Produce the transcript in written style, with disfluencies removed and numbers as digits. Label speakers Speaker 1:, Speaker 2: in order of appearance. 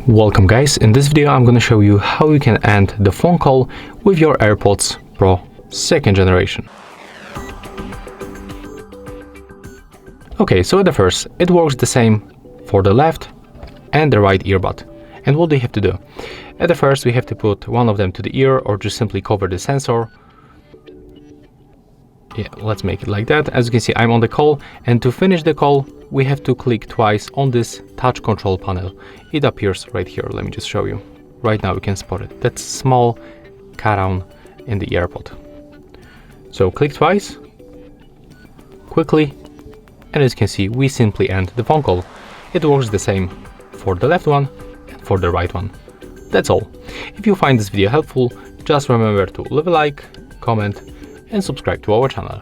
Speaker 1: Welcome guys, in this video I'm going to show you how you can end the phone call with your AirPods Pro 2nd generation. Okay, so at the first, it works the same for the left and the right earbud. And what do you have to do? At the first we have to put one of them to the ear or just simply cover the sensor. Yeah, let's make it like that. As you can see, I'm on the call, and to finish the call we have to click twice on this touch control panel. It appears right here. Let me just show you. Right now you can spot it. That's small cutout in the AirPod. So click twice, quickly, and as you can see, we simply end the phone call. It works the same for the left one and for the right one. That's all. If you find this video helpful, just remember to leave a like, comment, and subscribe to our channel.